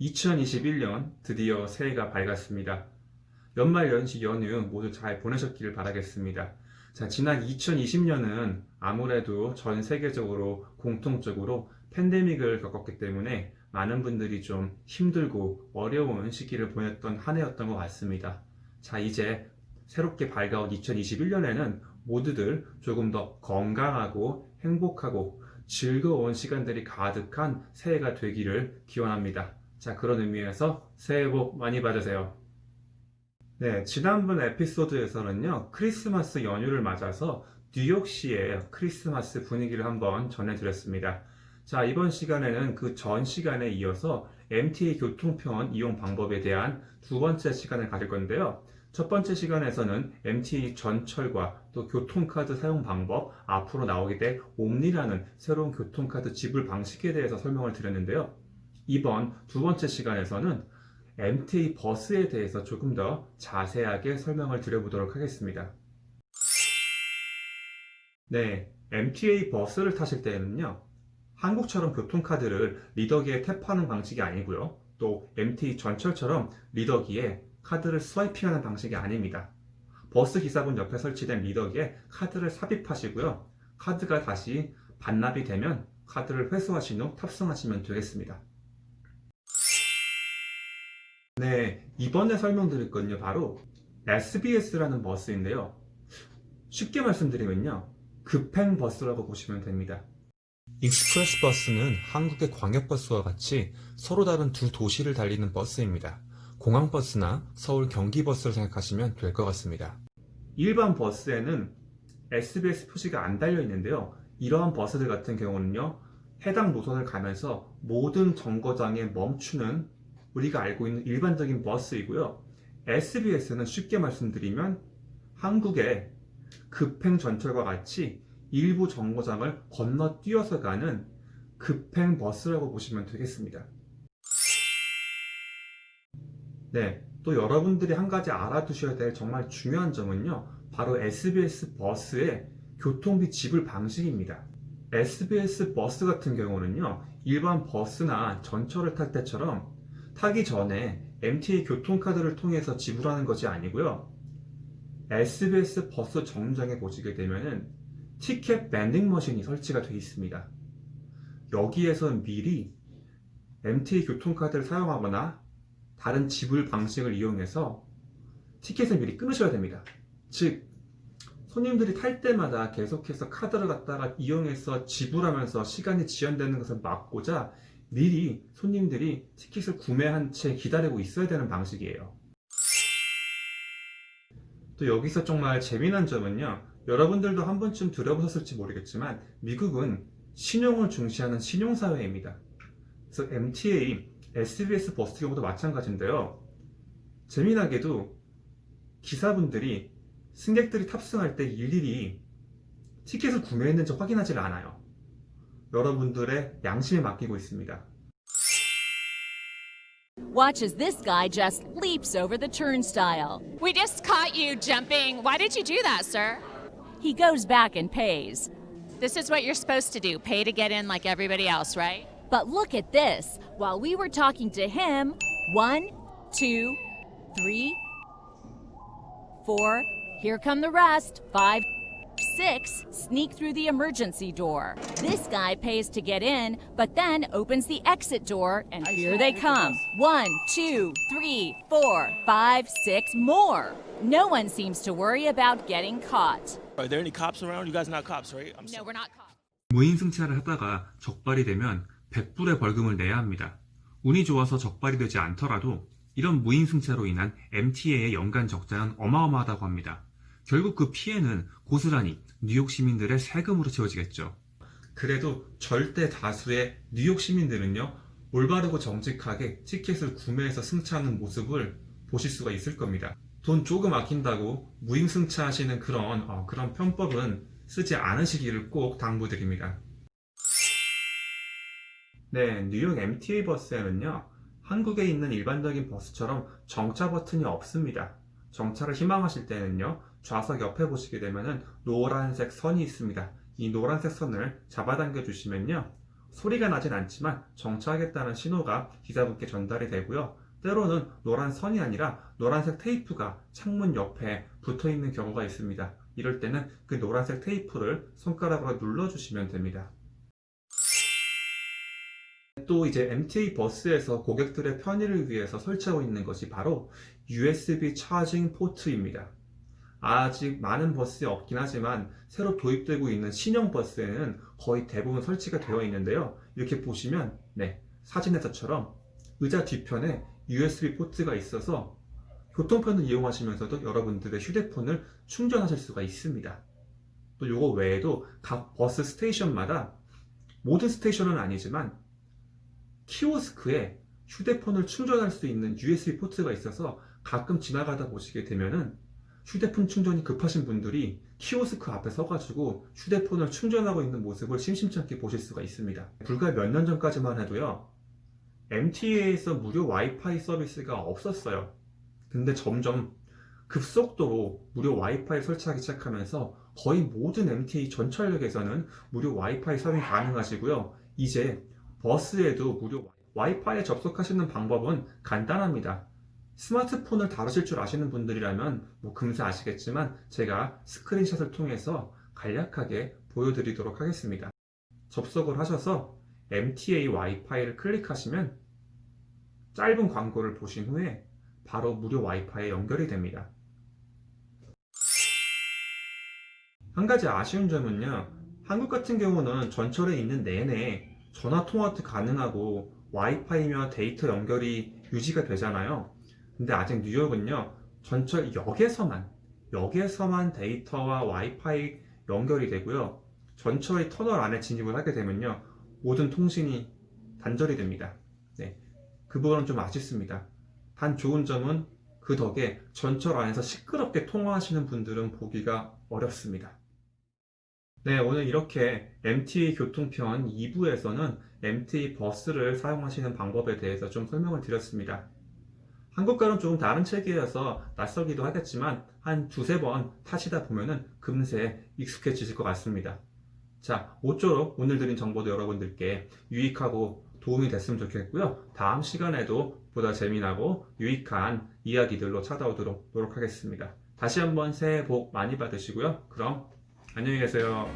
2021년 드디어 새해가 밝았습니다. 연말 연시 연휴 모두 잘 보내셨기를 바라겠습니다. 자, 지난 2020년은 아무래도 전 세계적으로 공통적으로 팬데믹을 겪었기 때문에 많은 분들이 좀 힘들고 어려운 시기를 보냈던 한 해였던 것 같습니다. 자, 이제 새롭게 밝아온 2021년에는 모두들 조금 더 건강하고 행복하고 즐거운 시간들이 가득한 새해가 되기를 기원합니다. 자, 그런 의미에서 새해 복 많이 받으세요. 네, 지난번 에피소드에서는요, 크리스마스 연휴를 맞아서 뉴욕시의 크리스마스 분위기를 한번 전해드렸습니다. 자, 이번 시간에는 그 전 시간에 이어서 MTA 교통편 이용 방법에 대한 두 번째 시간을 가질 건데요. 첫 번째 시간에서는 MTA 전철과 또 교통카드 사용 방법, 앞으로 나오게 될 옴니라는 새로운 교통카드 지불 방식에 대해서 설명을 드렸는데요. 이번 두 번째 시간에서는 MTA 버스에 대해서 조금 더 자세하게 설명을 드려보도록 하겠습니다. 네, MTA 버스를 타실 때에는요, 한국처럼 교통카드를 리더기에 탭하는 방식이 아니고요, 또 MTA 전철처럼 리더기에 카드를 스와이핑하는 방식이 아닙니다. 버스 기사분 옆에 설치된 리더기에 카드를 삽입하시고요, 카드가 다시 반납이 되면 카드를 회수하신 후 탑승하시면 되겠습니다. 네, 이번에 설명드릴 건요, 바로 SBS라는 버스인데요. 쉽게 말씀드리면요, 급행버스라고 보시면 됩니다. 익스프레스 버스는 한국의 광역버스와 같이 서로 다른 두 도시를 달리는 버스입니다. 공항버스나 서울 경기버스를 생각하시면 될 것 같습니다. 일반 버스에는 SBS 표시가 안 달려 있는데요. 이러한 버스들 같은 경우는요, 해당 노선을 가면서 모든 정거장에 멈추는 우리가 알고 있는 일반적인 버스이고요. SBS는 쉽게 말씀드리면 한국의 급행전철과 같이 일부 정거장을 건너뛰어서 가는 급행버스라고 보시면 되겠습니다. 네, 또 여러분들이 한 가지 알아두셔야 될 정말 중요한 점은요, 바로 SBS 버스의 교통비 지불 방식입니다. SBS 버스 같은 경우는요, 일반 버스나 전철을 탈 때처럼 타기 전에 MTA 교통카드를 통해서 지불하는 것이 아니고요. SBS 버스 정류장에 보시게 되면은 티켓 밴딩 머신이 설치가 되어 있습니다. 여기에서 미리 MTA 교통카드를 사용하거나 다른 지불 방식을 이용해서 티켓을 미리 끊으셔야 됩니다. 즉, 손님들이 탈 때마다 계속해서 카드를 갖다가 이용해서 지불하면서 시간이 지연되는 것을 막고자 미리 손님들이 티켓을 구매한 채 기다리고 있어야 되는 방식이에요. 또 여기서 정말 재미난 점은요, 여러분들도 한 번쯤 들어보셨을지 모르겠지만 미국은 신용을 중시하는 신용사회입니다. 그래서 MTA, SBS 버스 경우도 마찬가지인데요. 재미나게도 기사분들이 승객들이 탑승할 때 일일이 티켓을 구매했는지 확인하지 않아요. 여러분들의 양심에 맡기고 있습니다. Watch as this guy just leaps over the turnstile. We just caught you jumping. Why did you do that, sir? He goes back and pays. This is what you're supposed to do. Pay to get in like everybody else, right? But look at this. While we were talking to him, 1, 2, 3, 4, here come the rest, 5, 6, sneak through the emergency door. This guy pays to get in, but then opens the exit door, and here they come. 1, 2, 3, 4, 5, 6 more. No one seems to worry about getting caught. Are there any cops around? You guys not cops, right? I'm No, we're not caught. 무인 승차를 하다가 적발이 되면 100불의 벌금을 내야 합니다. 운이 좋아서 적발이 되지 않더라도 이런 무인 승차로 인한 MTA의 연간 적자는 어마어마하다고 합니다. 결국 그 피해는 고스란히 뉴욕 시민들의 세금으로 채워지겠죠. 그래도 절대 다수의 뉴욕 시민들은요, 올바르고 정직하게 티켓을 구매해서 승차하는 모습을 보실 수가 있을 겁니다. 돈 조금 아낀다고 무인 승차하시는 그런 편법은 쓰지 않으시기를 꼭 당부드립니다. 네, 뉴욕 MTA 버스에는요, 한국에 있는 일반적인 버스처럼 정차 버튼이 없습니다. 정차를 희망하실 때는요, 좌석 옆에 보시게 되면은 노란색 선이 있습니다. 이 노란색 선을 잡아당겨 주시면요, 소리가 나진 않지만 정차하겠다는 신호가 기사분께 전달이 되고요. 때로는 노란 선이 아니라 노란색 테이프가 창문 옆에 붙어 있는 경우가 있습니다. 이럴 때는 그 노란색 테이프를 손가락으로 눌러주시면 됩니다. 또 이제 MTA 버스에서 고객들의 편의를 위해서 설치하고 있는 것이 바로 USB 차징 포트입니다. 아직 많은 버스에 없긴 하지만 새로 도입되고 있는 신형 버스에는 거의 대부분 설치가 되어 있는데요. 이렇게 보시면 사진에서처럼 의자 뒤편에 USB 포트가 있어서 교통편을 이용하시면서도 여러분들의 휴대폰을 충전하실 수가 있습니다. 또 이거 외에도 각 버스 스테이션마다 모든 스테이션은 아니지만 키오스크에 휴대폰을 충전할 수 있는 USB 포트가 있어서 가끔 지나가다 보시게 되면은 휴대폰 충전이 급하신 분들이 키오스크 앞에 서가지고 휴대폰을 충전하고 있는 모습을 심심치 않게 보실 수가 있습니다. 불과 몇 년 전까지만 해도요, MTA에서 무료 와이파이 서비스가 없었어요. 근데 점점 급속도로 무료 와이파이 설치하기 시작하면서 거의 모든 MTA 전철역에서는 무료 와이파이 사용이 가능하시고요. 이제 버스에도 무료 와이파이에 접속하시는 방법은 간단합니다. 스마트폰을 다루실 줄 아시는 분들이라면 금세 아시겠지만 제가 스크린샷을 통해서 간략하게 보여드리도록 하겠습니다. 접속을 하셔서 MTA 와이파이를 클릭하시면 짧은 광고를 보신 후에 바로 무료 와이파이에 연결이 됩니다. 한 가지 아쉬운 점은요, 한국 같은 경우는 전철에 있는 내내 전화 통화도 가능하고 와이파이며 데이터 연결이 유지가 되잖아요. 근데 아직 뉴욕은요, 전철 역에서만 데이터와 와이파이 연결이 되고요. 전철의 터널 안에 진입을 하게 되면요, 모든 통신이 단절이 됩니다. 그 부분은 좀 아쉽습니다. 단 좋은 점은 그 덕에 전철 안에서 시끄럽게 통화하시는 분들은 보기가 어렵습니다. 오늘 이렇게 MTA 교통편 2부에서는 MTA 버스를 사용하시는 방법에 대해서 좀 설명을 드렸습니다. 한국과는 조금 다른 체계여서 낯설기도 하겠지만 한 두세 번 타시다 보면은 금세 익숙해지실 것 같습니다. 자, 모쪼록 오늘 드린 정보도 여러분들께 유익하고 도움이 됐으면 좋겠고요. 다음 시간에도 보다 재미나고 유익한 이야기들로 찾아오도록 노력하겠습니다. 다시 한번 새해 복 많이 받으시고요. 그럼 안녕히 계세요.